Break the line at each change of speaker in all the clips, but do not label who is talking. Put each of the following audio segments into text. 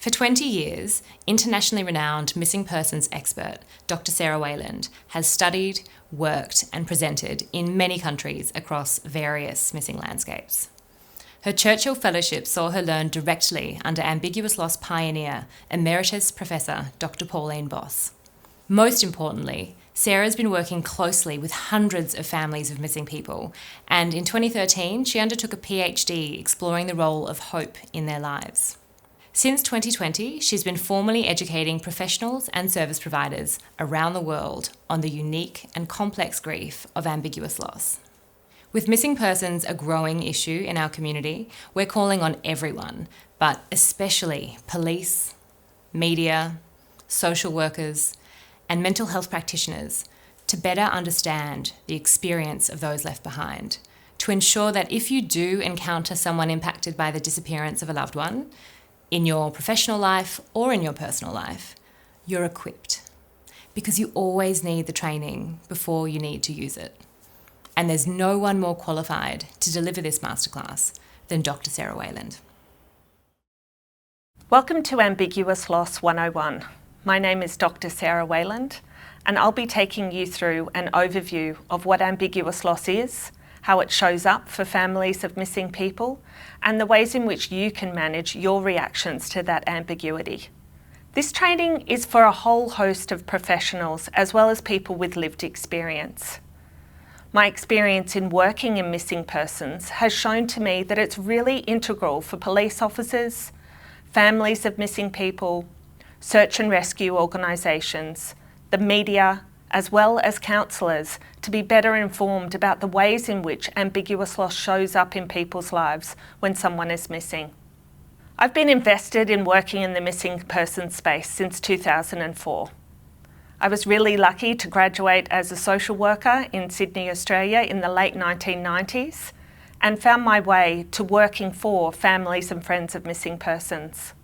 For 20 years, internationally renowned missing persons expert Dr. Sarah Wayland has studied, worked and presented in many countries across various missing landscapes. Her Churchill Fellowship saw her learn directly under Ambiguous Loss pioneer, Emeritus Professor Dr. Pauline Boss. Most importantly, Sarah's been working closely with hundreds of families of missing people, and in 2013 she undertook a PhD exploring the role of hope in their lives. Since 2020, she's been formally educating professionals and service providers around the world on the unique and complex grief of ambiguous loss. With missing persons a growing issue in our community, we're calling on everyone, but especially police, media, social workers, and mental health practitioners to better understand the experience of those left behind, to ensure that if you do encounter someone impacted by the disappearance of a loved one, in your professional life or in your personal life, you're equipped. Because you always need the training before you need to use it. And there's no one more qualified to deliver this masterclass than Dr. Sarah Wayland.
Welcome to Ambiguous Loss 101. My name is Dr. Sarah Wayland, and I'll be taking you through an overview of what ambiguous loss is, how it shows up for families of missing people, and the ways in which you can manage your reactions to that ambiguity. This training is for a whole host of professionals as well as people with lived experience. My experience in working in missing persons has shown to me that it's really integral for police officers, families of missing people, search and rescue organisations, the media, as well as counsellors, to be better informed about the ways in which ambiguous loss shows up in people's lives when someone is missing. I've been invested in working in the missing person space since 2004. I was really lucky to graduate as a social worker in Sydney, Australia in the late 1990s and found my way to working for families and friends of missing persons.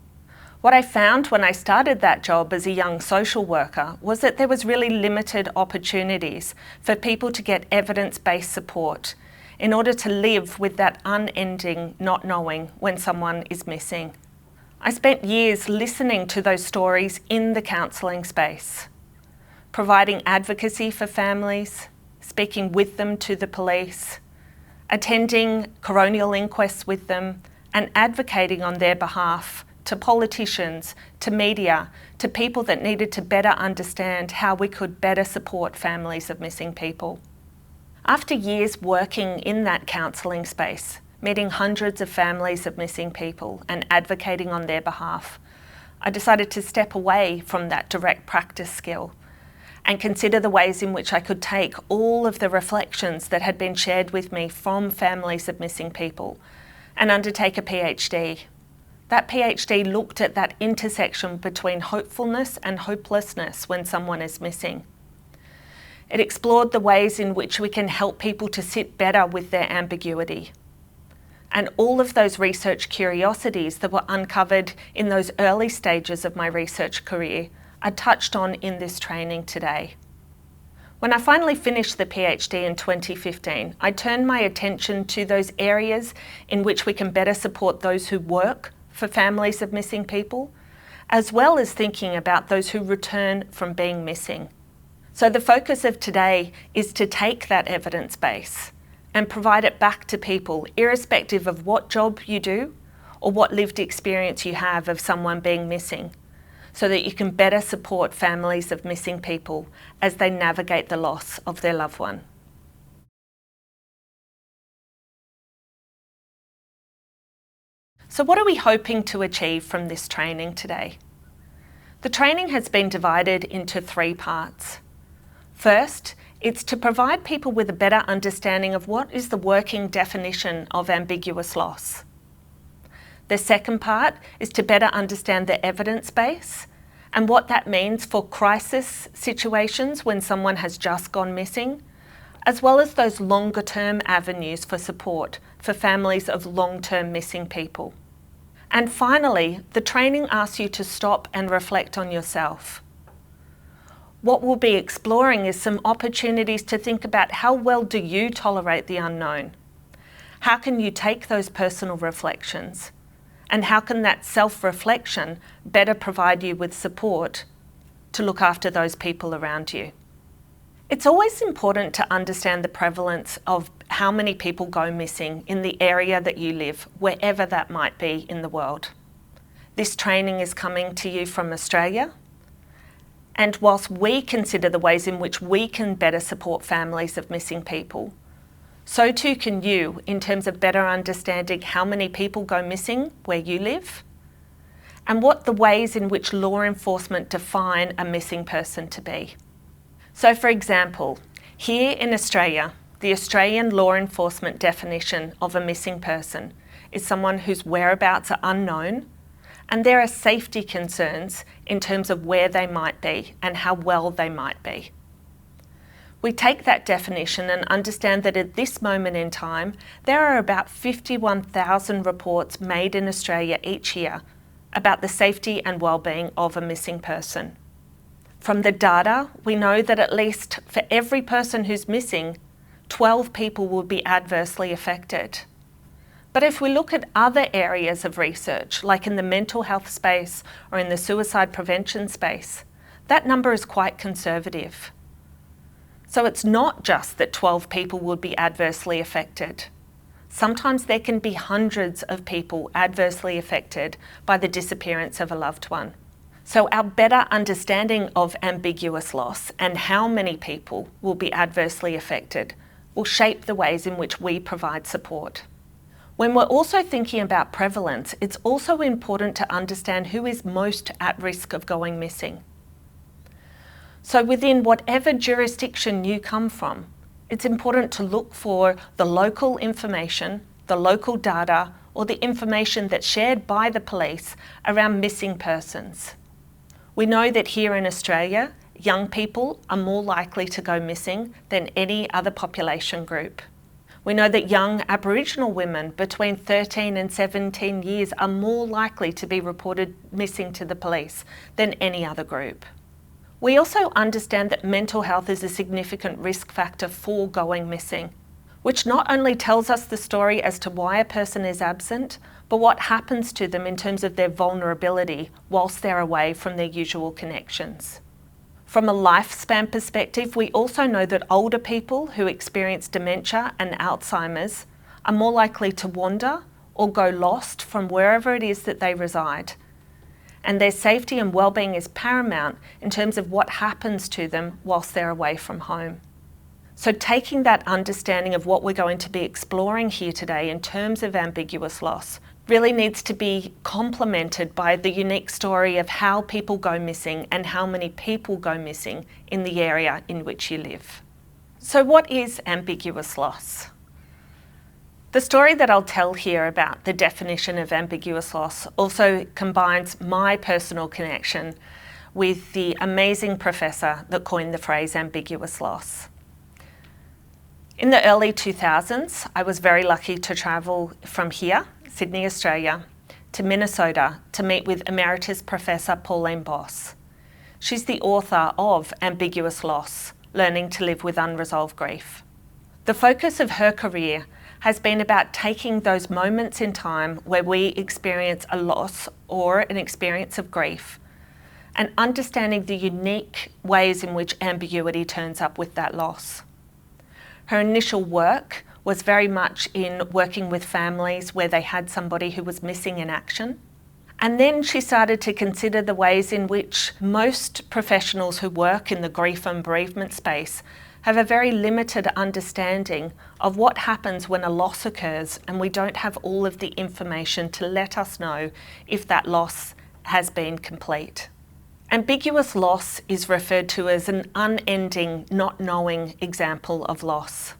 What I found when I started that job as a young social worker was that there was really limited opportunities for people to get evidence-based support in order to live with that unending not knowing when someone is missing. I spent years listening to those stories in the counselling space, providing advocacy for families, speaking with them to the police, attending coronial inquests with them, and advocating on their behalf to politicians, to media, to people that needed to better understand how we could better support families of missing people. After years working in that counselling space, meeting hundreds of families of missing people and advocating on their behalf, I decided to step away from that direct practice skill and consider the ways in which I could take all of the reflections that had been shared with me from families of missing people and undertake a PhD. That PhD looked at that intersection between hopefulness and hopelessness when someone is missing. It explored the ways in which we can help people to sit better with their ambiguity. And all of those research curiosities that were uncovered in those early stages of my research career are touched on in this training today. When I finally finished the PhD in 2015, I turned my attention to those areas in which we can better support those who work for families of missing people, as well as thinking about those who return from being missing. So the focus of today is to take that evidence base and provide it back to people, irrespective of what job you do or what lived experience you have of someone being missing, so that you can better support families of missing people as they navigate the loss of their loved one. So what are we hoping to achieve from this training today? The training has been divided into 3 parts. First, it's to provide people with a better understanding of what is the working definition of ambiguous loss. The second part is to better understand the evidence base and what that means for crisis situations when someone has just gone missing, as well as those longer term avenues for support for families of long-term missing people. And finally, the training asks you to stop and reflect on yourself. What we'll be exploring is some opportunities to think about how well do you tolerate the unknown? How can you take those personal reflections And how can that self-reflection better provide you with support to look after those people around you? It's always important to understand the prevalence of how many people go missing in the area that you live, wherever that might be in the world. This training is coming to you from Australia. And whilst we consider the ways in which we can better support families of missing people, so too can you in terms of better understanding how many people go missing where you live and what the ways in which law enforcement define a missing person to be. So for example, here in Australia, the Australian law enforcement definition of a missing person is someone whose whereabouts are unknown, and there are safety concerns in terms of where they might be and how well they might be. We take that definition and understand that at this moment in time, there are about 51,000 reports made in Australia each year about the safety and well-being of a missing person. From the data, we know that at least for every person who's missing, 12 people will be adversely affected. But if we look at other areas of research, like in the mental health space or in the suicide prevention space, that number is quite conservative. So it's not just that 12 people would be adversely affected. Sometimes there can be hundreds of people adversely affected by the disappearance of a loved one. So our better understanding of ambiguous loss and how many people will be adversely affected will shape the ways in which we provide support. When we're also thinking about prevalence, it's also important to understand who is most at risk of going missing. So within whatever jurisdiction you come from, it's important to look for the local information, the local data, or the information that's shared by the police around missing persons. We know that here in Australia, young people are more likely to go missing than any other population group. We know that young Aboriginal women between 13 and 17 years are more likely to be reported missing to the police than any other group. We also understand that mental health is a significant risk factor for going missing, which not only tells us the story as to why a person is absent, but what happens to them in terms of their vulnerability whilst they're away from their usual connections. From a lifespan perspective, we also know that older people who experience dementia and Alzheimer's are more likely to wander or go lost from wherever it is that they reside. And their safety and well-being is paramount in terms of what happens to them whilst they're away from home. So taking that understanding of what we're going to be exploring here today in terms of ambiguous loss really needs to be complemented by the unique story of how people go missing and how many people go missing in the area in which you live. So what is ambiguous loss? The story that I'll tell here about the definition of ambiguous loss also combines my personal connection with the amazing professor that coined the phrase ambiguous loss. In the early 2000s, I was very lucky to travel from here, Sydney, Australia, to Minnesota to meet with Emeritus Professor Pauline Boss. She's the author of Ambiguous Loss, Learning to Live with Unresolved Grief. The focus of her career has been about taking those moments in time where we experience a loss or an experience of grief and understanding the unique ways in which ambiguity turns up with that loss. Her initial work was very much in working with families where they had somebody who was missing in action. And then she started to consider the ways in which most professionals who work in the grief and bereavement space have a very limited understanding of what happens when a loss occurs and we don't have all of the information to let us know if that loss has been complete. Ambiguous loss is referred to as an unending, not knowing example of loss,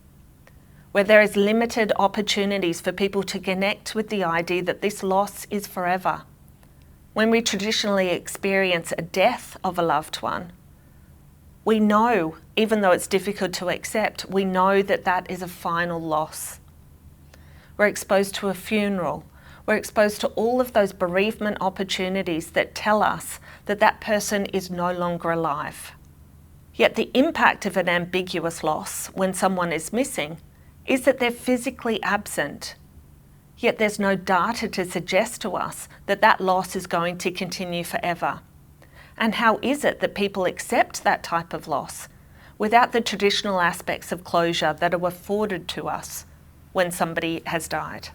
where there is limited opportunities for people to connect with the idea that this loss is forever. When we traditionally experience a death of a loved one, we know, even though it's difficult to accept, we know that that is a final loss. We're exposed to a funeral. We're exposed to all of those bereavement opportunities that tell us that that person is no longer alive. Yet the impact of an ambiguous loss when someone is missing is that they're physically absent. Yet there's no data to suggest to us that that loss is going to continue forever. And how is it that people accept that type of loss without the traditional aspects of closure that are afforded to us when somebody has died?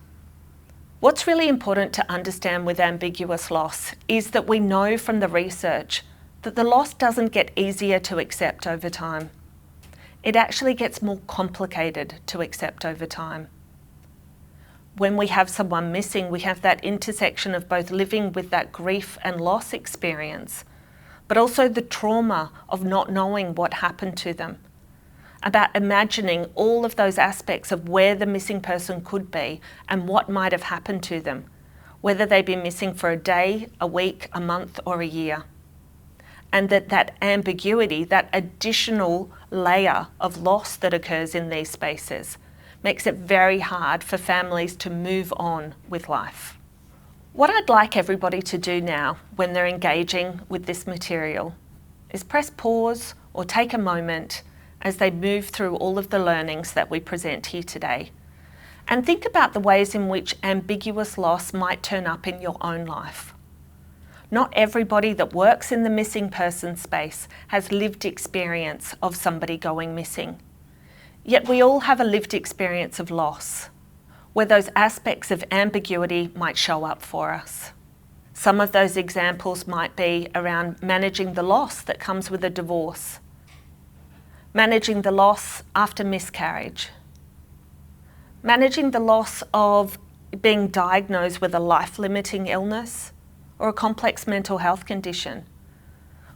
What's really important to understand with ambiguous loss is that we know from the research that the loss doesn't get easier to accept over time. It actually gets more complicated to accept over time. When we have someone missing, we have that intersection of both living with that grief and loss experience, but also the trauma of not knowing what happened to them, about imagining all of those aspects of where the missing person could be and what might have happened to them, whether they be missing for a day, a week, a month, or a year. And that ambiguity, that additional layer of loss that occurs in these spaces, makes it very hard for families to move on with life. What I'd like everybody to do now when they're engaging with this material is press pause or take a moment as they move through all of the learnings that we present here today, and think about the ways in which ambiguous loss might turn up in your own life. Not everybody that works in the missing person space has lived experience of somebody going missing. Yet we all have a lived experience of loss, where those aspects of ambiguity might show up for us. Some of those examples might be around managing the loss that comes with a divorce, managing the loss after miscarriage, managing the loss of being diagnosed with a life-limiting illness or a complex mental health condition,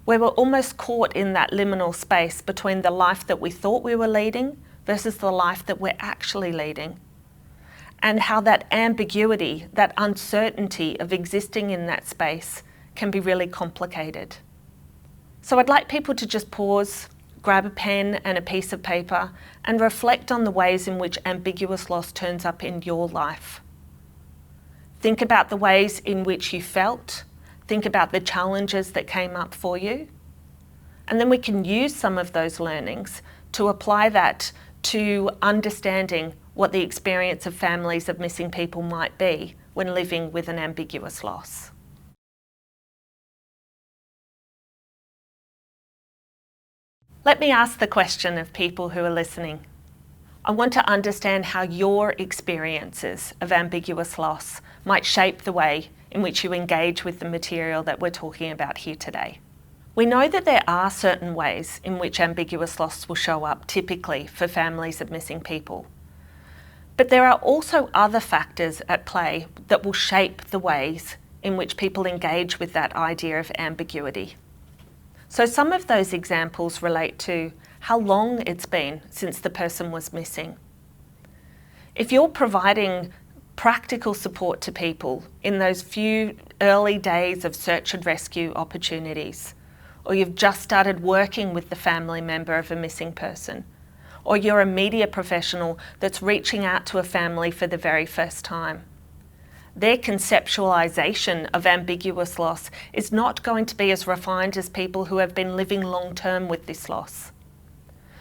where we're almost caught in that liminal space between the life that we thought we were leading versus the life that we're actually leading, and how that ambiguity, that uncertainty of existing in that space can be really complicated. So I'd like people to just pause, grab a pen and a piece of paper and reflect on the ways in which ambiguous loss turns up in your life. Think about the ways in which you felt, think about the challenges that came up for you, and then we can use some of those learnings to apply that to understanding what the experience of families of missing people might be when living with an ambiguous loss. Let me ask the question of people who are listening. I want to understand how your experiences of ambiguous loss might shape the way in which you engage with the material that we're talking about here today. We know that there are certain ways in which ambiguous loss will show up typically for families of missing people. But there are also other factors at play that will shape the ways in which people engage with that idea of ambiguity. So some of those examples relate to how long it's been since the person was missing. If you're providing practical support to people in those few early days of search and rescue opportunities, or you've just started working with the family member of a missing person, or you're a media professional that's reaching out to a family for the very first time, their conceptualization of ambiguous loss is not going to be as refined as people who have been living long-term with this loss.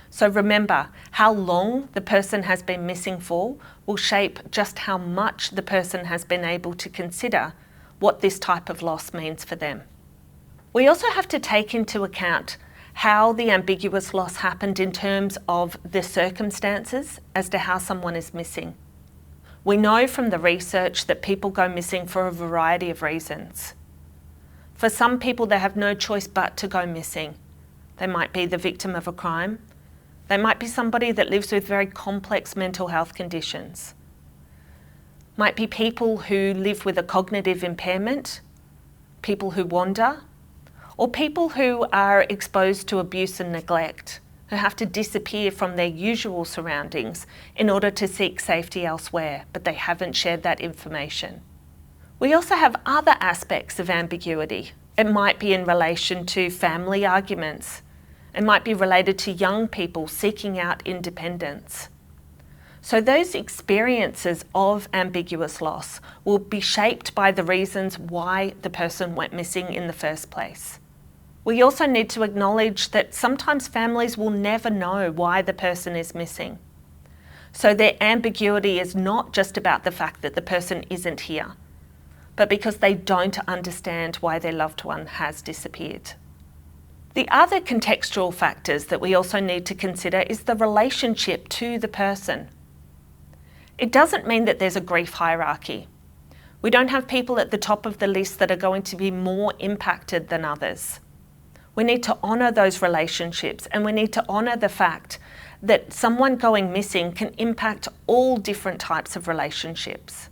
So remember, how long the person has been missing for will shape just how much the person has been able to consider what this type of loss means for them. We also have to take into account how the ambiguous loss happened in terms of the circumstances as to how someone is missing. We know from the research that people go missing for a variety of reasons. For some people, they have no choice but to go missing. They might be the victim of a crime. They might be somebody that lives with very complex mental health conditions. Might be people who live with a cognitive impairment, people who wander, or people who are exposed to abuse and neglect, who have to disappear from their usual surroundings in order to seek safety elsewhere, but they haven't shared that information. We also have other aspects of ambiguity. It might be in relation to family arguments. It might be related to young people seeking out independence. So those experiences of ambiguous loss will be shaped by the reasons why the person went missing in the first place. We also need to acknowledge that sometimes families will never know why the person is missing. So their ambiguity is not just about the fact that the person isn't here, but because they don't understand why their loved one has disappeared. The other contextual factors that we also need to consider is the relationship to the person. It doesn't mean that there's a grief hierarchy. We don't have people at the top of the list that are going to be more impacted than others. We need to honour those relationships, and we need to honour the fact that someone going missing can impact all different types of relationships.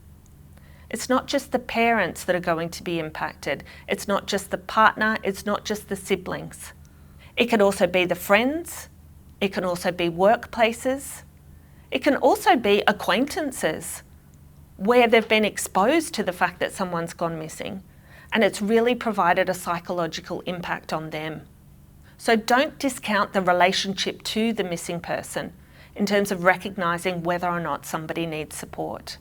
It's not just the parents that are going to be impacted. It's not just the partner. It's not just the siblings. It can also be the friends. It can also be workplaces. It can also be acquaintances where they've been exposed to the fact that someone's gone missing, and it's really provided a psychological impact on them. So don't discount the relationship to the missing person in terms of recognising whether or not somebody needs support.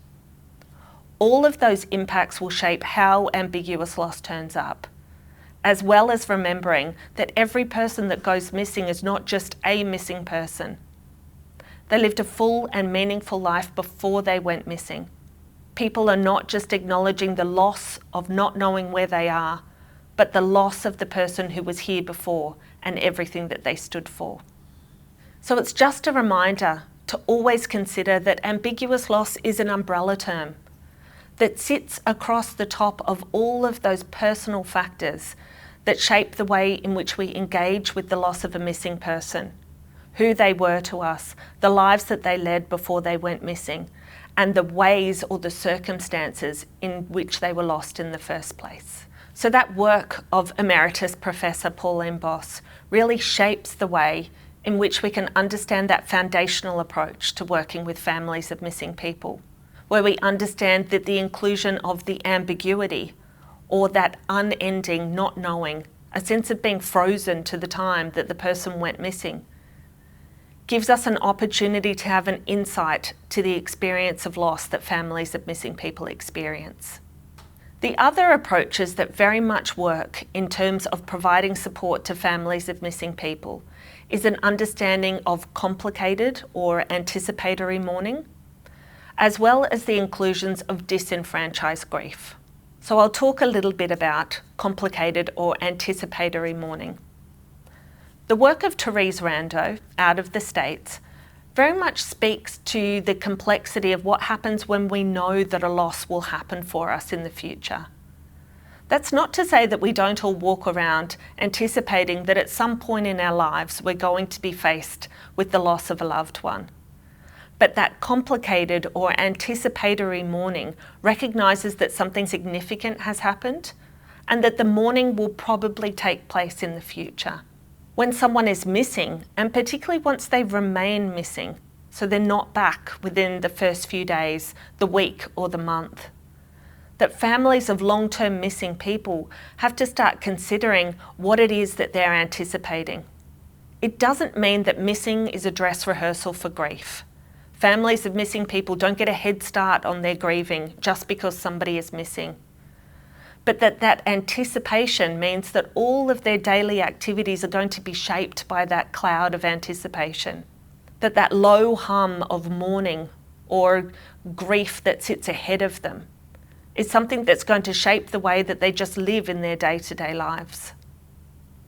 All of those impacts will shape how ambiguous loss turns up, as well as remembering that every person that goes missing is not just a missing person. They lived a full and meaningful life before they went missing. People are not just acknowledging the loss of not knowing where they are, but the loss of the person who was here before and everything that they stood for. So it's just a reminder to always consider that ambiguous loss is an umbrella term that sits across the top of all of those personal factors that shape the way in which we engage with the loss of a missing person, who they were to us, the lives that they led before they went missing, and the ways or the circumstances in which they were lost in the first place. So that work of Emeritus Professor Pauline Boss really shapes the way in which we can understand that foundational approach to working with families of missing people, where we understand that the inclusion of the ambiguity, or that unending not knowing, a sense of being frozen to the time that the person went missing, gives us an opportunity to have an insight to the experience of loss that families of missing people experience. The other approaches that very much work in terms of providing support to families of missing people is an understanding of complicated or anticipatory mourning, as well as the inclusions of disenfranchised grief. So I'll talk a little bit about complicated or anticipatory mourning. The work of Therese Rando, out of the States, very much speaks to the complexity of what happens when we know that a loss will happen for us in the future. That's not to say that we don't all walk around anticipating that at some point in our lives we're going to be faced with the loss of a loved one. But that complicated or anticipatory mourning recognises that something significant has happened and that the mourning will probably take place in the future. When someone is missing, and particularly once they remain missing, so they're not back within the first few days, the week or the month, that families of long-term missing people have to start considering what it is that they're anticipating. It doesn't mean that missing is a dress rehearsal for grief. Families of missing people don't get a head start on their grieving just because somebody is missing. But that anticipation means that all of their daily activities are going to be shaped by that cloud of anticipation. That low hum of mourning or grief that sits ahead of them is something that's going to shape the way that they just live in their day-to-day lives.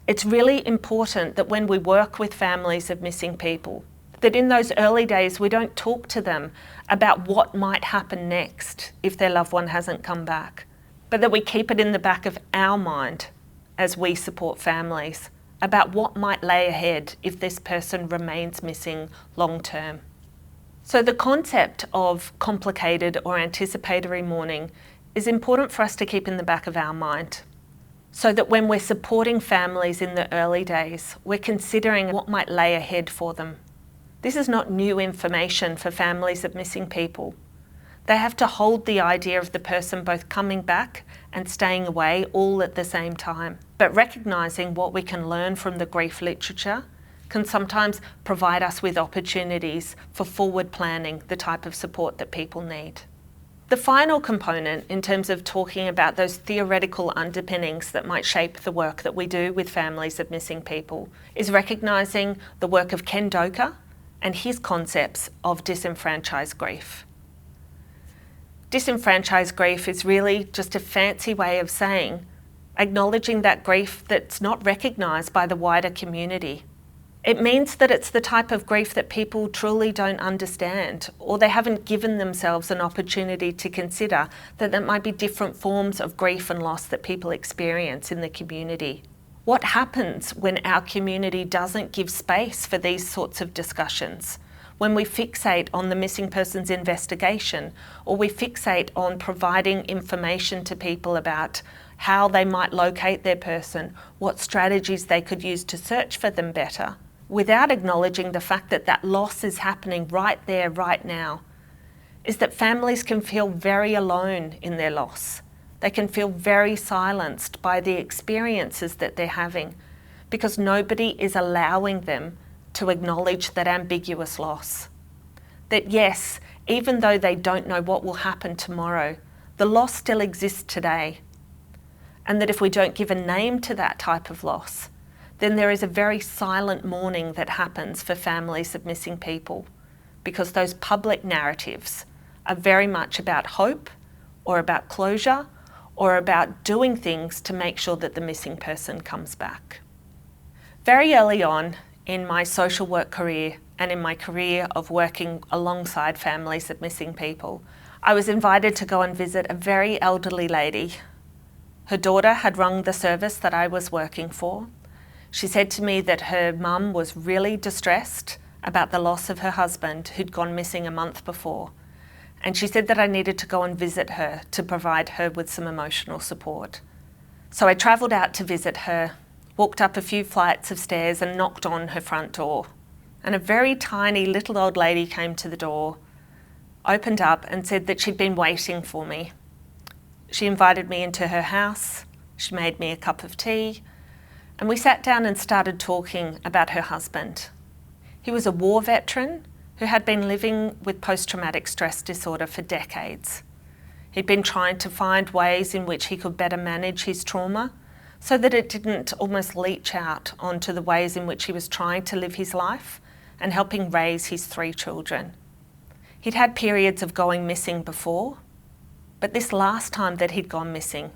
It's really important that when we work with families of missing people, that in those early days we don't talk to them about what might happen next if their loved one hasn't come back, but that we keep it in the back of our mind as we support families about what might lay ahead if this person remains missing long term. So the concept of complicated or anticipatory mourning is important for us to keep in the back of our mind, so that when we're supporting families in the early days, we're considering what might lay ahead for them. This is not new information for families of missing people. They have to hold the idea of the person both coming back and staying away all at the same time. But recognising what we can learn from the grief literature can sometimes provide us with opportunities for forward planning the type of support that people need. The final component in terms of talking about those theoretical underpinnings that might shape the work that we do with families of missing people is recognising the work of Ken Doka and his concepts of disenfranchised grief. Disenfranchised grief is really just a fancy way of saying acknowledging that grief that's not recognised by the wider community. It means that it's the type of grief that people truly don't understand, or they haven't given themselves an opportunity to consider that there might be different forms of grief and loss that people experience in the community. What happens when our community doesn't give space for these sorts of discussions? When we fixate on the missing persons investigation, or we fixate on providing information to people about how they might locate their person, what strategies they could use to search for them better, without acknowledging the fact that that loss is happening right there, right now, is that families can feel very alone in their loss. They can feel very silenced by the experiences that they're having because nobody is allowing them to acknowledge that ambiguous loss. That yes, even though they don't know what will happen tomorrow, the loss still exists today. And that if we don't give a name to that type of loss, then there is a very silent mourning that happens for families of missing people, because those public narratives are very much about hope or about closure or about doing things to make sure that the missing person comes back. Very early on in my social work career and in my career of working alongside families of missing people, I was invited to go and visit a very elderly lady. Her daughter had rung the service that I was working for. She said to me that her mum was really distressed about the loss of her husband who'd gone missing a month before. And she said that I needed to go and visit her to provide her with some emotional support. So I travelled out to visit her, walked up a few flights of stairs and knocked on her front door. And a very tiny little old lady came to the door, opened up and said that she'd been waiting for me. She invited me into her house, she made me a cup of tea, and we sat down and started talking about her husband. He was a war veteran who had been living with post-traumatic stress disorder for decades. He'd been trying to find ways in which he could better manage his trauma so that it didn't almost leach out onto the ways in which he was trying to live his life and helping raise his 3 children. He'd had periods of going missing before, but this last time that he'd gone missing,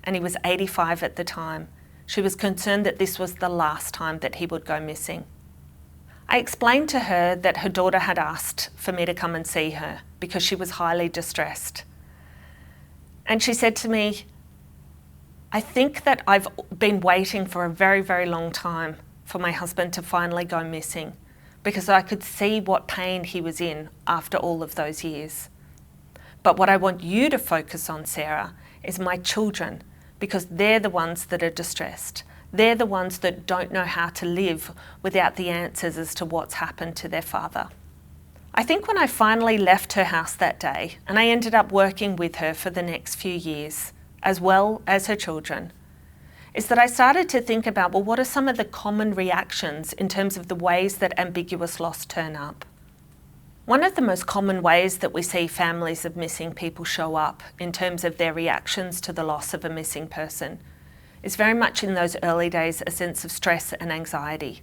and he was 85 at the time, she was concerned that this was the last time that he would go missing. I explained to her that her daughter had asked for me to come and see her because she was highly distressed. And she said to me, I think that I've been waiting for a very, very long time for my husband to finally go missing because I could see what pain he was in after all of those years. But what I want you to focus on, Sarah, is my children, because they're the ones that are distressed. They're the ones that don't know how to live without the answers as to what's happened to their father. I think when I finally left her house that day, and I ended up working with her for the next few years, as well as her children, is that I started to think about, well, what are some of the common reactions in terms of the ways that ambiguous loss turn up? One of the most common ways that we see families of missing people show up in terms of their reactions to the loss of a missing person is very much in those early days a sense of stress and anxiety,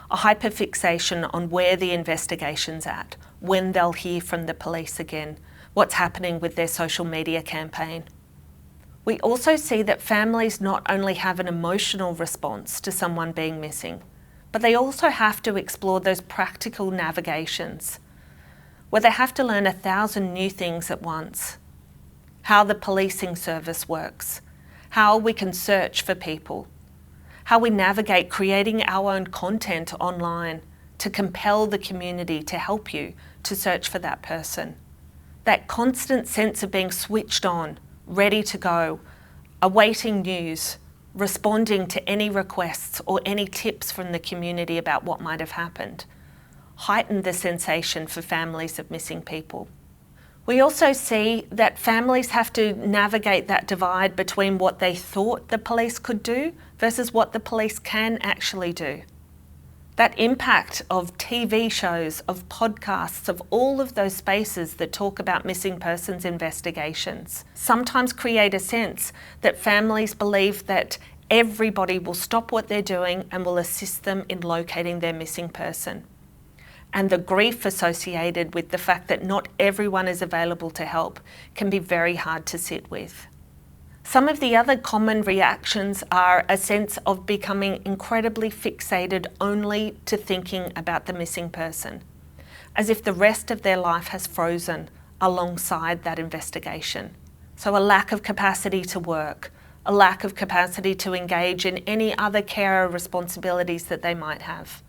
a hyperfixation on where the investigation's at, when they'll hear from the police again, what's happening with their social media campaign. We also see that families not only have an emotional response to someone being missing, but they also have to explore those practical navigations where they have to learn 1,000 new things at once. How the policing service works, how we can search for people, how we navigate creating our own content online to compel the community to help you to search for that person. That constant sense of being switched on, ready to go, awaiting news, responding to any requests or any tips from the community about what might have happened, heighten the sensation for families of missing people. We also see that families have to navigate that divide between what they thought the police could do versus what the police can actually do. That impact of TV shows, of podcasts, of all of those spaces that talk about missing persons investigations sometimes create a sense that families believe that everybody will stop what they're doing and will assist them in locating their missing person. and the grief associated with the fact that not everyone is available to help can be very hard to sit with. Some of the other common reactions are a sense of becoming incredibly fixated only to thinking about the missing person, as if the rest of their life has frozen alongside that investigation. So a lack of capacity to work, a lack of capacity to engage in any other care or responsibilities that they might have.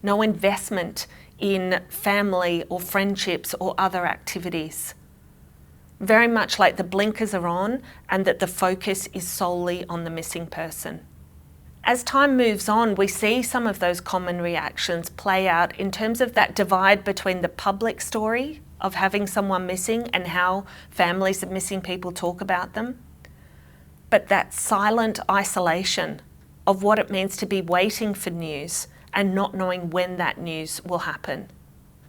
No investment in family or friendships or other activities. Very much like the blinkers are on and that the focus is solely on the missing person. As time moves on, we see some of those common reactions play out in terms of that divide between the public story of having someone missing and how families of missing people talk about them, but that silent isolation of what it means to be waiting for news and not knowing when that news will happen.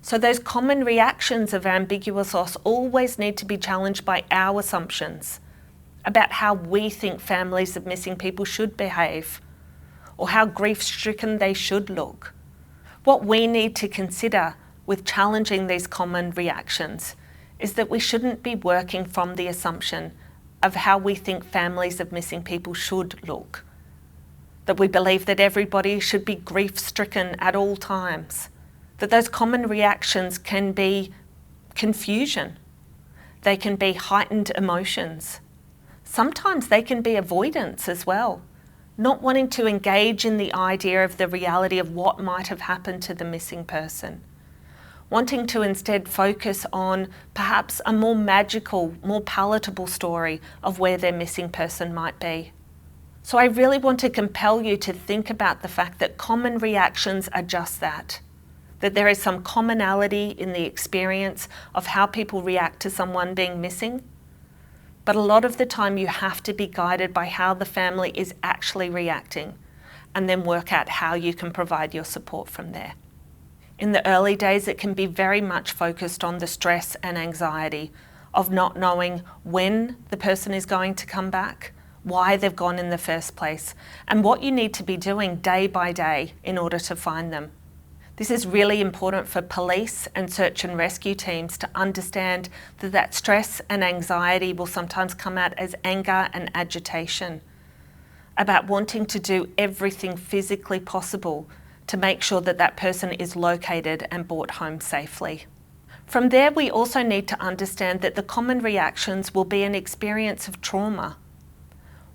So those common reactions of ambiguous loss always need to be challenged by our assumptions about how we think families of missing people should behave or how grief-stricken they should look. What we need to consider with challenging these common reactions is that we shouldn't be working from the assumption of how we think families of missing people should look. That we believe that everybody should be grief-stricken at all times. That those common reactions can be confusion. They can be heightened emotions. Sometimes they can be avoidance as well. Not wanting to engage in the idea of the reality of what might have happened to the missing person. Wanting to instead focus on perhaps a more magical, more palatable story of where their missing person might be. So I really want to compel you to think about the fact that common reactions are just that. That there is some commonality in the experience of how people react to someone being missing. But a lot of the time you have to be guided by how the family is actually reacting and then work out how you can provide your support from there. In the early days, it can be very much focused on the stress and anxiety of not knowing when the person is going to come back, why they've gone in the first place, and what you need to be doing day by day in order to find them. This is really important for police and search and rescue teams to understand that stress and anxiety will sometimes come out as anger and agitation, about wanting to do everything physically possible to make sure that that person is located and brought home safely. From there, we also need to understand that the common reactions will be an experience of trauma.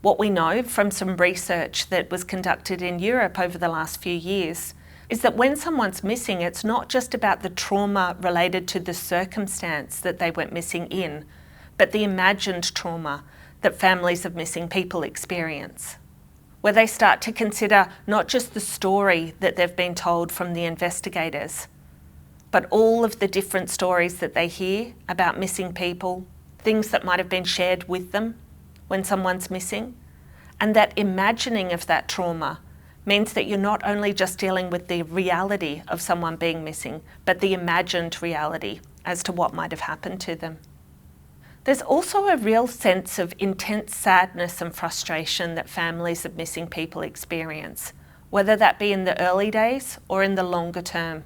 What we know from some research that was conducted in Europe over the last few years is that when someone's missing, it's not just about the trauma related to the circumstance that they went missing in, but the imagined trauma that families of missing people experience, where they start to consider not just the story that they've been told from the investigators, but all of the different stories that they hear about missing people, things that might have been shared with them when someone's missing. And that imagining of that trauma means that you're not only just dealing with the reality of someone being missing, but the imagined reality as to what might have happened to them. There's also a real sense of intense sadness and frustration that families of missing people experience, whether that be in the early days or in the longer term.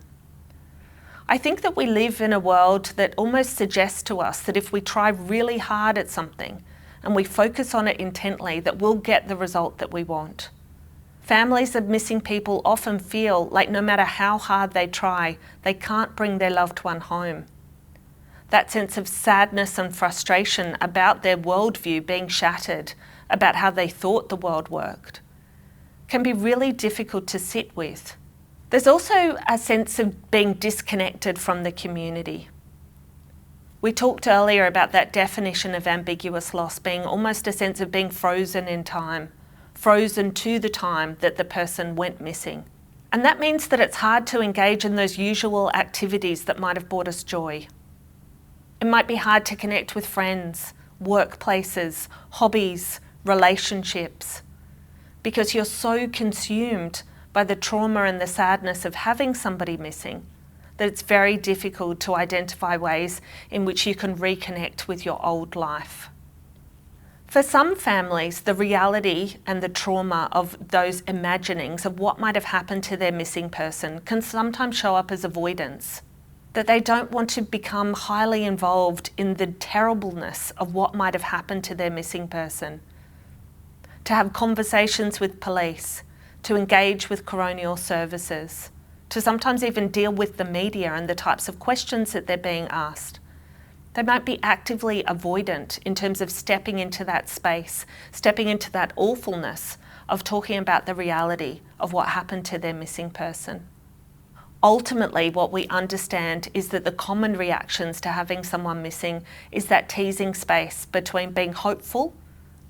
I think that we live in a world that almost suggests to us that if we try really hard at something and we focus on it intently, that we'll get the result that we want. Families of missing people often feel like no matter how hard they try, they can't bring their loved one home. That sense of sadness and frustration about their worldview being shattered, about how they thought the world worked, can be really difficult to sit with. There's also a sense of being disconnected from the community. We talked earlier about that definition of ambiguous loss being almost a sense of being frozen in time, frozen to the time that the person went missing. And that means that it's hard to engage in those usual activities that might have brought us joy. It might be hard to connect with friends, workplaces, hobbies, relationships, because you're so consumed by the trauma and the sadness of having somebody missing that it's very difficult to identify ways in which you can reconnect with your old life. For some families, the reality and the trauma of those imaginings of what might have happened to their missing person can sometimes show up as avoidance. That they don't want to become highly involved in the terribleness of what might have happened to their missing person. To have conversations with police, to engage with coronial services, to sometimes even deal with the media and the types of questions that they're being asked. They might be actively avoidant in terms of stepping into that space, stepping into that awfulness of talking about the reality of what happened to their missing person. Ultimately, what we understand is that the common reactions to having someone missing is that teasing space between being hopeful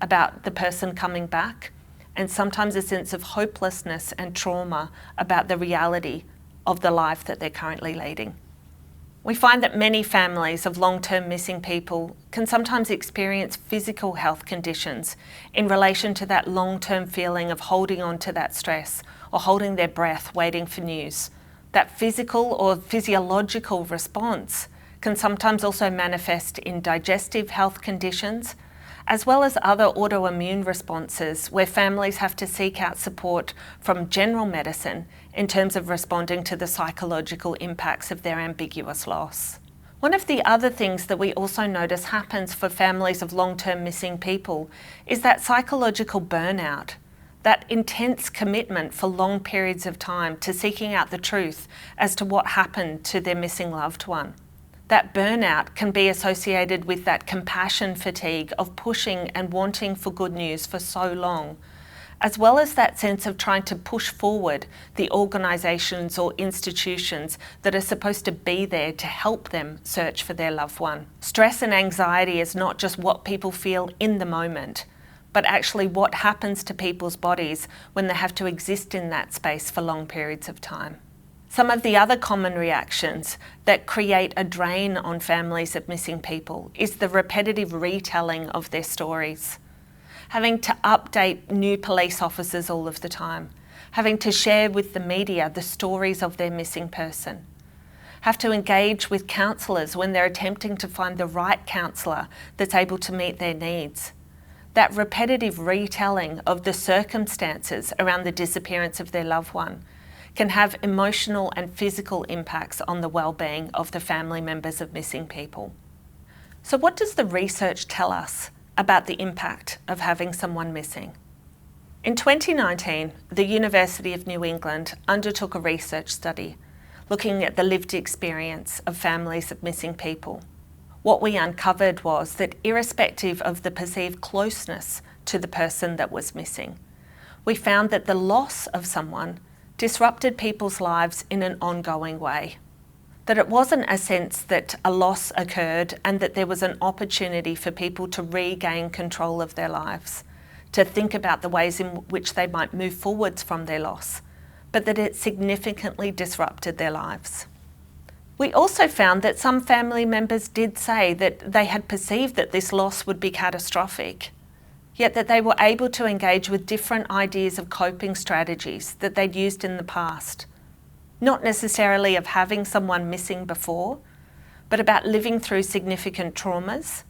about the person coming back and sometimes a sense of hopelessness and trauma about the reality of the life that they're currently leading. We find that many families of long-term missing people can sometimes experience physical health conditions in relation to that long-term feeling of holding on to that stress or holding their breath waiting for news. That physical or physiological response can sometimes also manifest in digestive health conditions, as well as other autoimmune responses where families have to seek out support from general medicine in terms of responding to the psychological impacts of their ambiguous loss. One of the other things that we also notice happens for families of long-term missing people is that psychological burnout, that intense commitment for long periods of time to seeking out the truth as to what happened to their missing loved one. That burnout can be associated with that compassion fatigue of pushing and wanting for good news for so long, as well as that sense of trying to push forward the organisations or institutions that are supposed to be there to help them search for their loved one. Stress and anxiety is not just what people feel in the moment, but actually what happens to people's bodies when they have to exist in that space for long periods of time. Some of the other common reactions that create a drain on families of missing people is the repetitive retelling of their stories. Having to update new police officers all of the time, having to share with the media the stories of their missing person, have to engage with counsellors when they're attempting to find the right counsellor that's able to meet their needs. That repetitive retelling of the circumstances around the disappearance of their loved one can have emotional and physical impacts on the well-being of the family members of missing people. So what does the research tell us about the impact of having someone missing? In 2019, the University of New England undertook a research study looking at the lived experience of families of missing people. What we uncovered was that irrespective of the perceived closeness to the person that was missing, we found that the loss of someone disrupted people's lives in an ongoing way. That it wasn't a sense that a loss occurred and that there was an opportunity for people to regain control of their lives, to think about the ways in which they might move forwards from their loss, but that it significantly disrupted their lives. We also found that some family members did say that they had perceived that this loss would be catastrophic, yet that they were able to engage with different ideas of coping strategies that they'd used in the past. Not necessarily of having someone missing before, but about living through significant traumas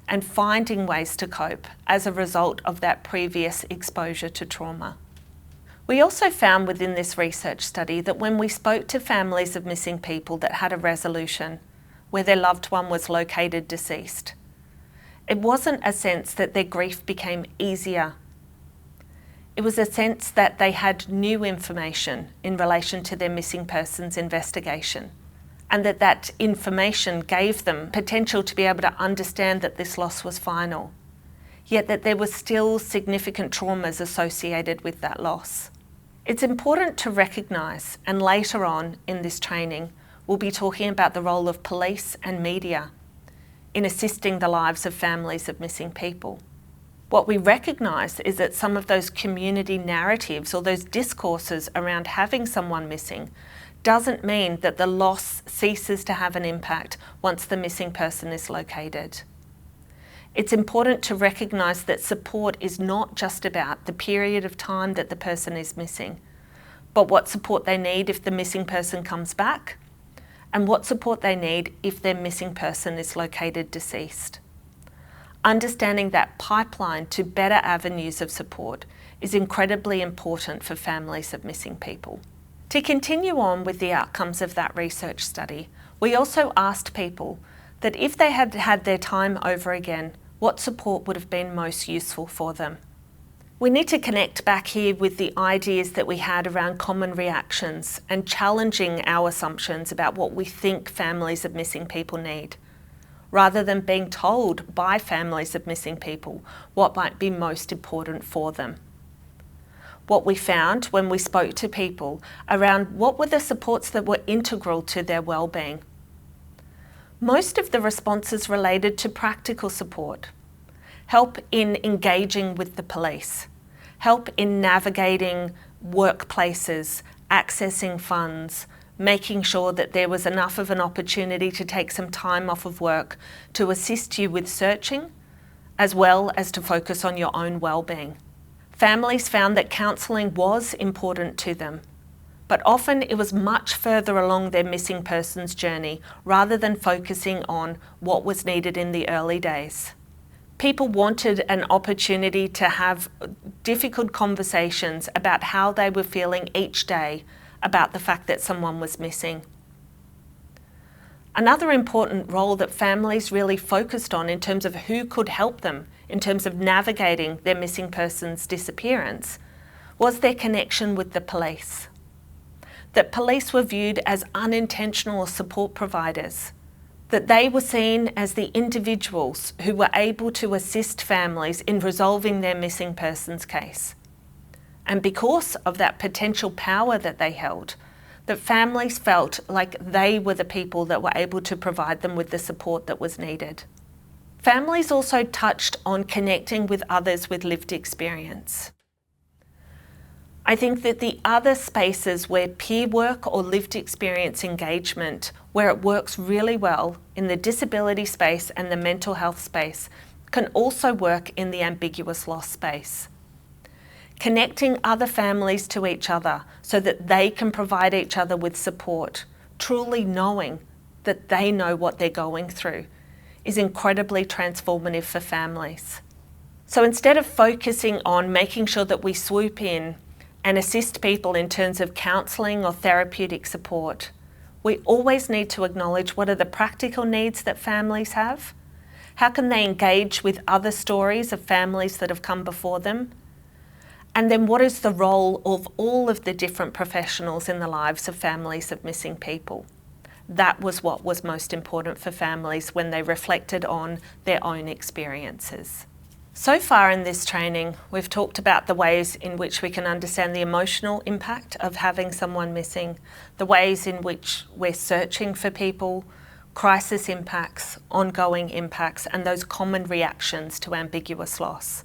and finding ways to cope as a result of that previous exposure to trauma. We also found within this research study that when we spoke to families of missing people that had a resolution, where their loved one was located deceased, it wasn't a sense that their grief became easier. It was a sense that they had new information in relation to their missing persons investigation, and that information gave them potential to be able to understand that this loss was final, yet that there were still significant traumas associated with that loss. It's important to recognise, and later on in this training, we'll be talking about the role of police and media in assisting the lives of families of missing people. What we recognise is that some of those community narratives or those discourses around having someone missing doesn't mean that the loss ceases to have an impact once the missing person is located. It's important to recognise that support is not just about the period of time that the person is missing, but what support they need if the missing person comes back, and what support they need if their missing person is located deceased. understanding that pipeline to better avenues of support is incredibly important for families of missing people. To continue on with the outcomes of that research study, we also asked people that if they had had their time over again, what support would have been most useful for them. We need to connect back here with the ideas that we had around common reactions and challenging our assumptions about what we think families of missing people need, rather than being told by families of missing people what might be most important for them. What we found when we spoke to people around what were the supports that were integral to their well-being. Most of the responses related to practical support, help in engaging with the police, help in navigating workplaces, accessing funds, making sure that there was enough of an opportunity to take some time off of work to assist you with searching, as well as to focus on your own well-being. Families found that counselling was important to them, but often it was much further along their missing persons journey rather than focusing on what was needed in the early days. People wanted an opportunity to have difficult conversations about how they were feeling each day about the fact that someone was missing. Another important role that families really focused on in terms of who could help them in terms of navigating their missing person's disappearance was their connection with the police. That police were viewed as unintentional support providers, that they were seen as the individuals who were able to assist families in resolving their missing persons case. And because of that potential power that they held, that families felt like they were the people that were able to provide them with the support that was needed. Families also touched on connecting with others with lived experience. I think that the other spaces where peer work or lived experience engagement, where it works really well in the disability space and the mental health space, can also work in the ambiguous loss space. Connecting other families to each other so that they can provide each other with support, truly knowing that they know what they're going through, is incredibly transformative for families. So instead of focusing on making sure that we swoop in and assist people in terms of counselling or therapeutic support, we always need to acknowledge what are the practical needs that families have, how can they engage with other stories of families that have come before them, and then what is the role of all of the different professionals in the lives of families of missing people. That was what was most important for families when they reflected on their own experiences. So far in this training, we've talked about the ways in which we can understand the emotional impact of having someone missing, the ways in which we're searching for people, crisis impacts, ongoing impacts, and those common reactions to ambiguous loss.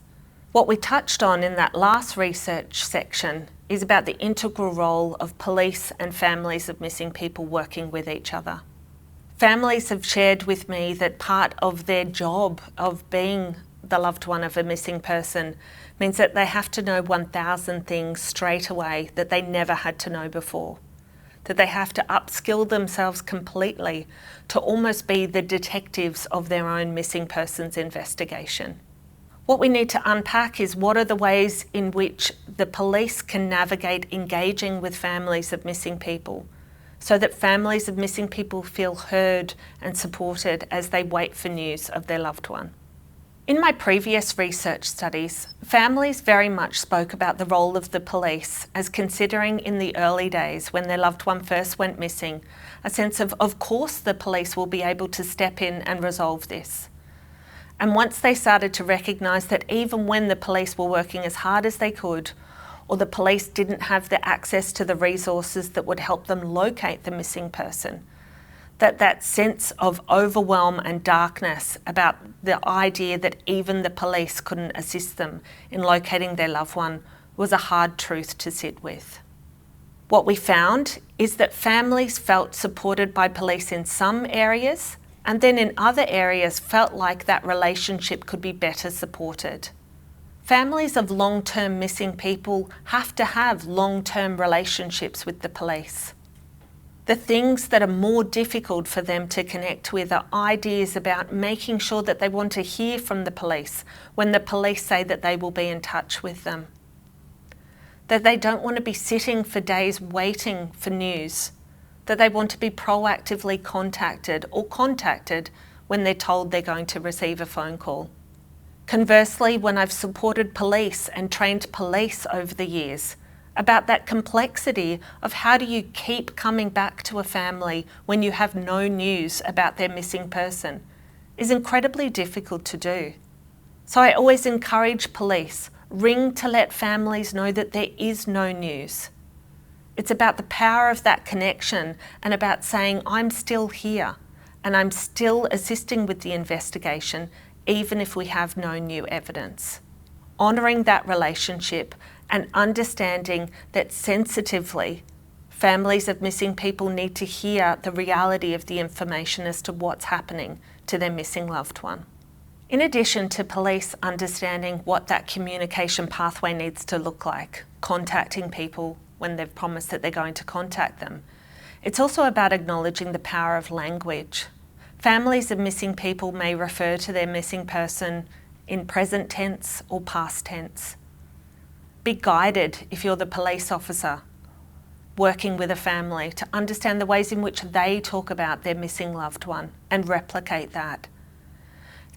What we touched on in that last research section is about the integral role of police and families of missing people working with each other. Families have shared with me that part of their job of being the loved one of a missing person means that they have to know 1,000 things straight away that they never had to know before. That they have to upskill themselves completely to almost be the detectives of their own missing persons investigation. What we need to unpack is what are the ways in which the police can navigate engaging with families of missing people so that families of missing people feel heard and supported as they wait for news of their loved one. In my previous research studies, families very much spoke about the role of the police as considering in the early days when their loved one first went missing, a sense of course the police will be able to step in and resolve this. And once they started to recognise that even when the police were working as hard as they could, or the police didn't have the access to the resources that would help them locate the missing person, that sense of overwhelm and darkness about the idea that even the police couldn't assist them in locating their loved one was a hard truth to sit with. What we found is that families felt supported by police in some areas, and then in other areas felt like that relationship could be better supported. Families of long-term missing people have to have long-term relationships with the police. The things that are more difficult for them to connect with are ideas about making sure that they want to hear from the police when the police say that they will be in touch with them. That they don't want to be sitting for days waiting for news. That they want to be proactively contacted or contacted when they're told they're going to receive a phone call. Conversely, when I've supported police and trained police over the years about that complexity of how do you keep coming back to a family when you have no news about their missing person is incredibly difficult to do. So I always encourage police, ring to let families know that there is no news. It's about the power of that connection and about saying, I'm still here and I'm still assisting with the investigation, even if we have no new evidence. Honouring that relationship and understanding that sensitively, families of missing people need to hear the reality of the information as to what's happening to their missing loved one. In addition to police understanding what that communication pathway needs to look like, contacting people when they've promised that they're going to contact them, it's also about acknowledging the power of language. Families of missing people may refer to their missing person in present tense or past tense. Be guided if you're the police officer working with a family to understand the ways in which they talk about their missing loved one and replicate that.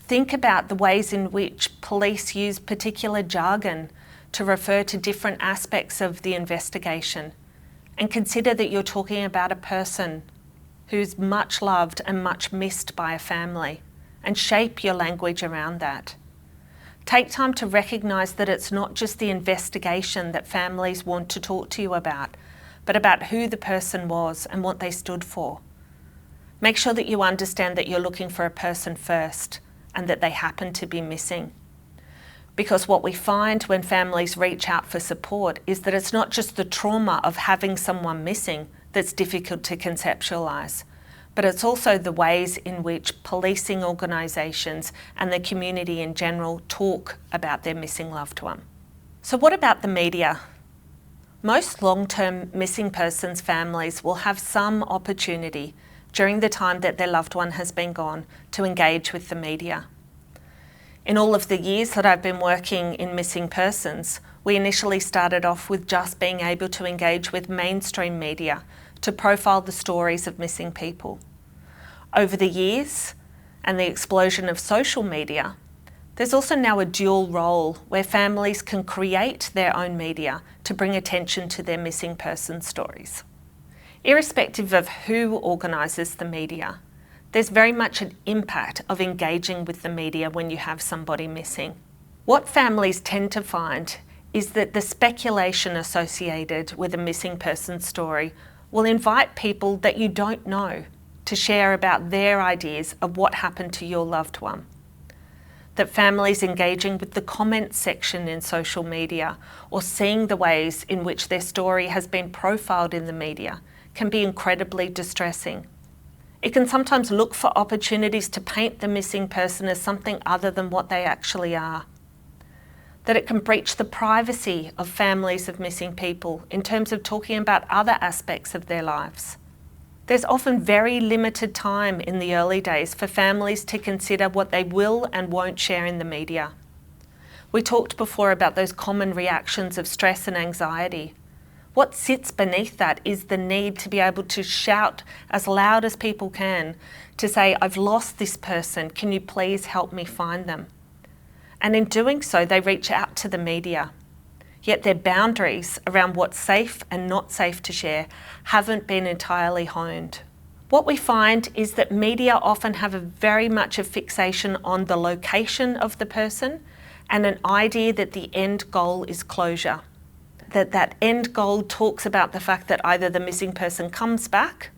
Think about the ways in which police use particular jargon to refer to different aspects of the investigation, and consider that you're talking about a person who's much loved and much missed by a family, and shape your language around that. Take time to recognise that it's not just the investigation that families want to talk to you about, but about who the person was and what they stood for. Make sure that you understand that you're looking for a person first and that they happen to be missing. Because what we find when families reach out for support is that it's not just the trauma of having someone missing that's difficult to conceptualise, but it's also the ways in which policing organisations and the community in general talk about their missing loved one. So what about the media? Most long-term missing persons families will have some opportunity during the time that their loved one has been gone to engage with the media. In all of the years that I've been working in missing persons, we initially started off with just being able to engage with mainstream media to profile the stories of missing people. Over the years and the explosion of social media, there's also now a dual role where families can create their own media to bring attention to their missing person stories. Irrespective of who organises the media, there's very much an impact of engaging with the media when you have somebody missing. What families tend to find is that the speculation associated with a missing person story will invite people that you don't know to share about their ideas of what happened to your loved one. That families engaging with the comments section in social media or seeing the ways in which their story has been profiled in the media can be incredibly distressing. It can sometimes look for opportunities to paint the missing person as something other than what they actually are. That it can breach the privacy of families of missing people in terms of talking about other aspects of their lives. There's often very limited time in the early days for families to consider what they will and won't share in the media. We talked before about those common reactions of stress and anxiety. What sits beneath that is the need to be able to shout as loud as people can to say, I've lost this person, can you please help me find them? And in doing so, they reach out to the media. Yet their boundaries around what's safe and not safe to share haven't been entirely honed. What we find is that media often have very much a fixation on the location of the person and an idea that the end goal is closure. That end goal talks about the fact that either the missing person comes back,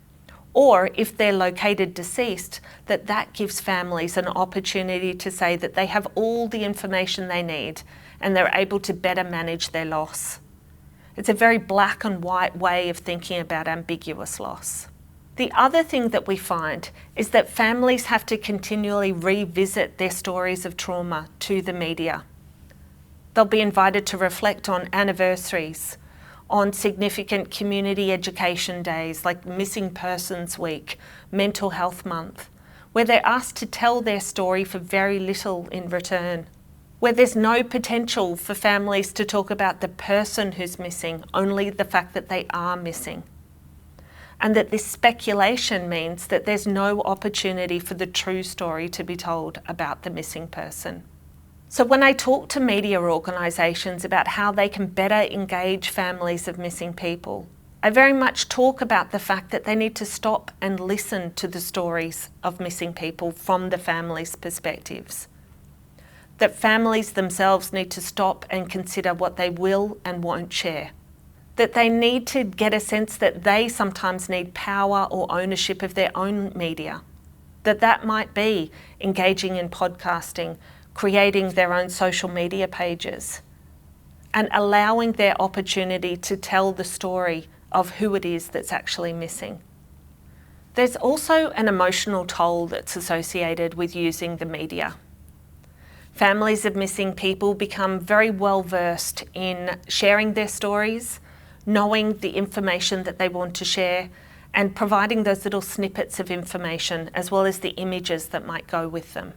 or if they're located deceased, that gives families an opportunity to say that they have all the information they need and they're able to better manage their loss. It's a very black and white way of thinking about ambiguous loss. The other thing that we find is that families have to continually revisit their stories of trauma to the media. They'll be invited to reflect on anniversaries on significant community education days like Missing Persons Week, Mental Health Month, where they're asked to tell their story for very little in return, where there's no potential for families to talk about the person who's missing, only the fact that they are missing. And that this speculation means that there's no opportunity for the true story to be told about the missing person. So when I talk to media organisations about how they can better engage families of missing people, I very much talk about the fact that they need to stop and listen to the stories of missing people from the families' perspectives. That families themselves need to stop and consider what they will and won't share. That they need to get a sense that they sometimes need power or ownership of their own media. That might be engaging in podcasting, creating their own social media pages, and allowing their opportunity to tell the story of who it is that's actually missing. There's also an emotional toll that's associated with using the media. Families of missing people become very well versed in sharing their stories, knowing the information that they want to share, and providing those little snippets of information as well as the images that might go with them.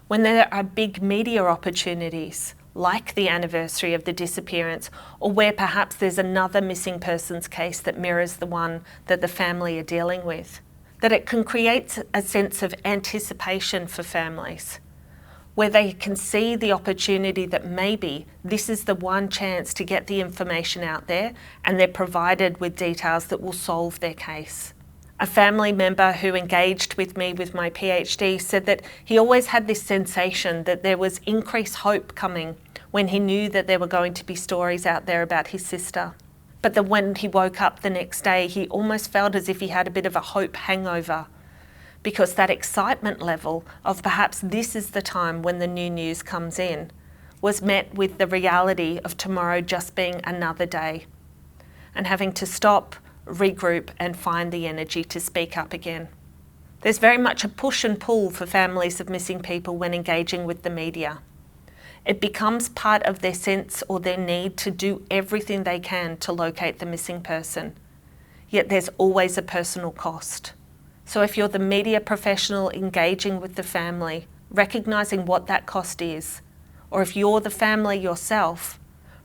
When there are big media opportunities, like the anniversary of the disappearance, or where perhaps there's another missing persons case that mirrors the one that the family are dealing with, that it can create a sense of anticipation for families, where they can see the opportunity that maybe this is the one chance to get the information out there, and they're provided with details that will solve their case. A family member who engaged with me with my PhD said that he always had this sensation that there was increased hope coming when he knew that there were going to be stories out there about his sister. But that when he woke up the next day, he almost felt as if he had a bit of a hope hangover, because that excitement level of perhaps this is the time when the new news comes in was met with the reality of tomorrow just being another day, and having to stop, regroup and find the energy to speak up again. There's very much a push and pull for families of missing people when engaging with the media. It becomes part of their sense or their need to do everything they can to locate the missing person, yet there's always a personal cost. So if you're the media professional engaging with the family, recognising what that cost is, or if you're the family yourself,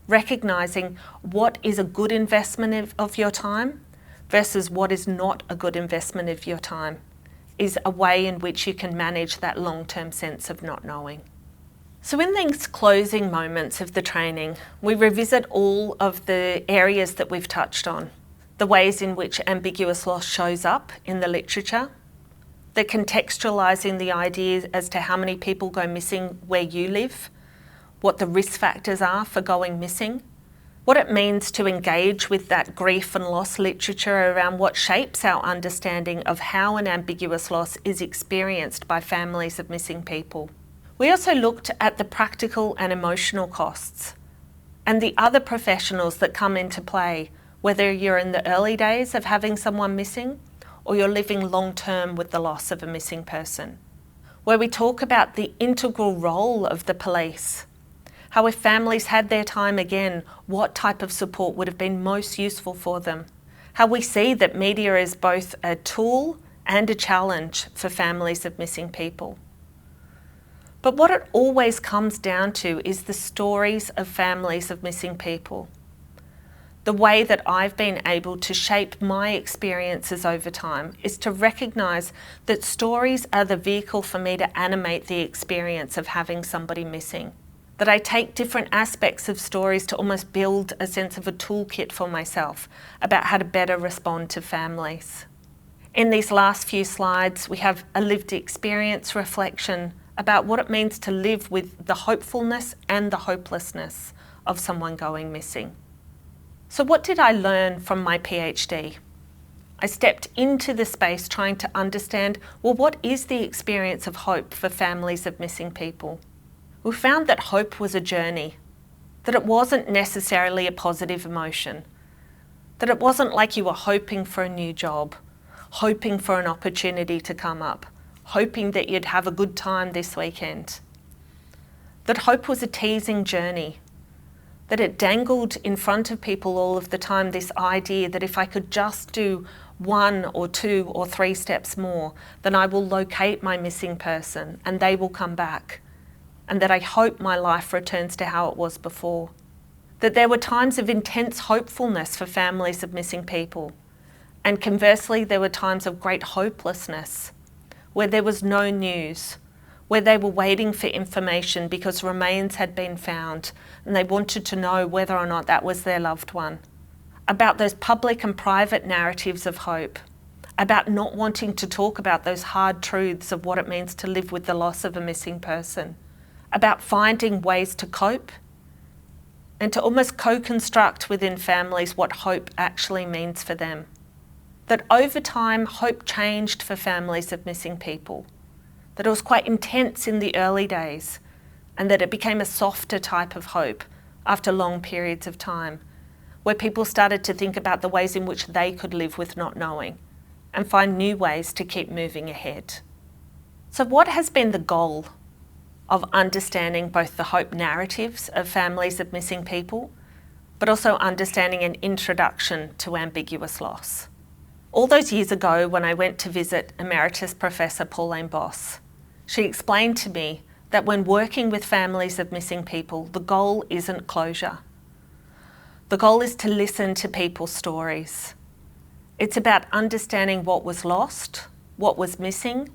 recognising what is a good investment of your time versus what is not a good investment of your time, is a way in which you can manage that long-term sense of not knowing. So in these closing moments of the training, we revisit all of the areas that we've touched on. The ways in which ambiguous loss shows up in the literature, the contextualising the ideas as to how many people go missing where you live, what the risk factors are for going missing, what it means to engage with that grief and loss literature around what shapes our understanding of how an ambiguous loss is experienced by families of missing people. We also looked at the practical and emotional costs and the other professionals that come into play, whether you're in the early days of having someone missing or you're living long-term with the loss of a missing person, where we talk about the integral role of the police, how if families had their time again, what type of support would have been most useful for them, how we see that media is both a tool and a challenge for families of missing people. But what it always comes down to is the stories of families of missing people. The way that I've been able to shape my experiences over time is to recognise that stories are the vehicle for me to animate the experience of having somebody missing. That I take different aspects of stories to almost build a sense of a toolkit for myself about how to better respond to families. In these last few slides, we have a lived experience reflection about what it means to live with the hopefulness and the hopelessness of someone going missing. So what did I learn from my PhD? I stepped into the space trying to understand, well, what is the experience of hope for families of missing people? We found that hope was a journey, that it wasn't necessarily a positive emotion, that it wasn't like you were hoping for a new job, hoping for an opportunity to come up, hoping that you'd have a good time this weekend. That hope was a teasing journey, that it dangled in front of people all of the time this idea that if I could just do 1 or 2 or 3 steps more, then I will locate my missing person and they will come back, and that I hope my life returns to how it was before. That there were times of intense hopefulness for families of missing people, and conversely there were times of great hopelessness, where there was no news, where they were waiting for information because remains had been found and they wanted to know whether or not that was their loved one. About those public and private narratives of hope, about not wanting to talk about those hard truths of what it means to live with the loss of a missing person, about finding ways to cope and to almost co-construct within families what hope actually means for them. That over time, hope changed for families of missing people. That it was quite intense in the early days, and that it became a softer type of hope after long periods of time, where people started to think about the ways in which they could live with not knowing and find new ways to keep moving ahead. So what has been the goal of understanding both the hope narratives of families of missing people, but also understanding an introduction to ambiguous loss? All those years ago when I went to visit Emeritus Professor Pauline Boss, she explained to me that when working with families of missing people, the goal isn't closure. The goal is to listen to people's stories. It's about understanding what was lost, what was missing,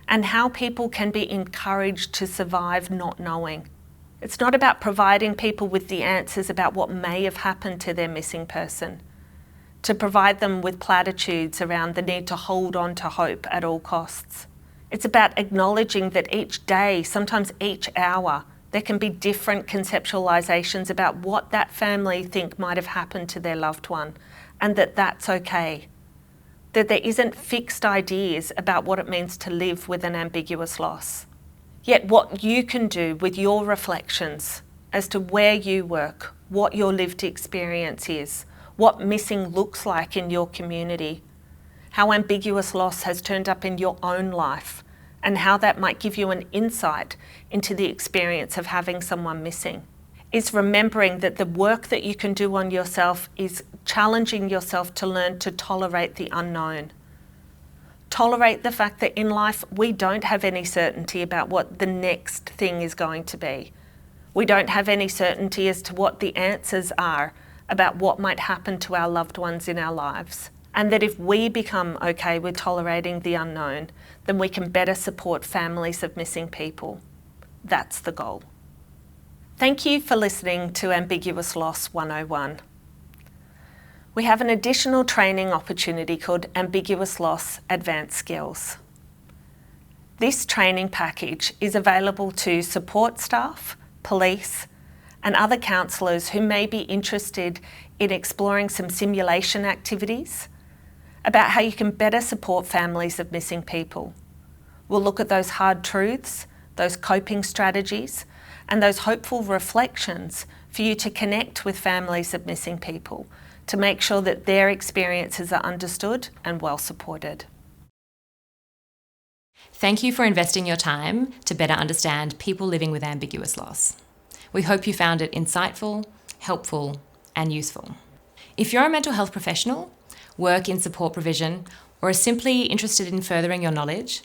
and how people can be encouraged to survive not knowing. It's not about providing people with the answers about what may have happened to their missing person, to provide them with platitudes around the need to hold on to hope at all costs. It's about acknowledging that each day, sometimes each hour, there can be different conceptualizations about what that family think might have happened to their loved one, and that that's okay. That there isn't fixed ideas about what it means to live with an ambiguous loss. Yet what you can do with your reflections as to where you work, what your lived experience is, what missing looks like in your community, how ambiguous loss has turned up in your own life, and how that might give you an insight into the experience of having someone missing, is remembering that the work that you can do on yourself is challenging yourself to learn to tolerate the unknown. Tolerate the fact that in life we don't have any certainty about what the next thing is going to be. We don't have any certainty as to what the answers are about what might happen to our loved ones in our lives. And that if we become okay with tolerating the unknown, then we can better support families of missing people. That's the goal. Thank you for listening to Ambiguous Loss 101. We have an additional training opportunity called Ambiguous Loss Advanced Skills. This training package is available to support staff, police, and other counsellors who may be interested in exploring some simulation activities about how you can better support families of missing people. We'll look at those hard truths, those coping strategies, and those hopeful reflections for you to connect with families of missing people to make sure that their experiences are understood and well supported.
Thank you for investing your time to better understand people living with ambiguous loss. We hope you found it insightful, helpful, and useful. If you're a mental health professional, work in support provision, or are simply interested in furthering your knowledge,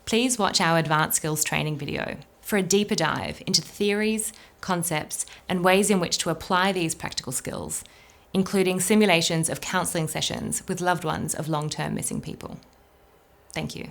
please watch our Advanced Skills training video for a deeper dive into the theories, concepts, and ways in which to apply these practical skills, including simulations of counselling sessions with loved ones of long-term missing people. Thank you.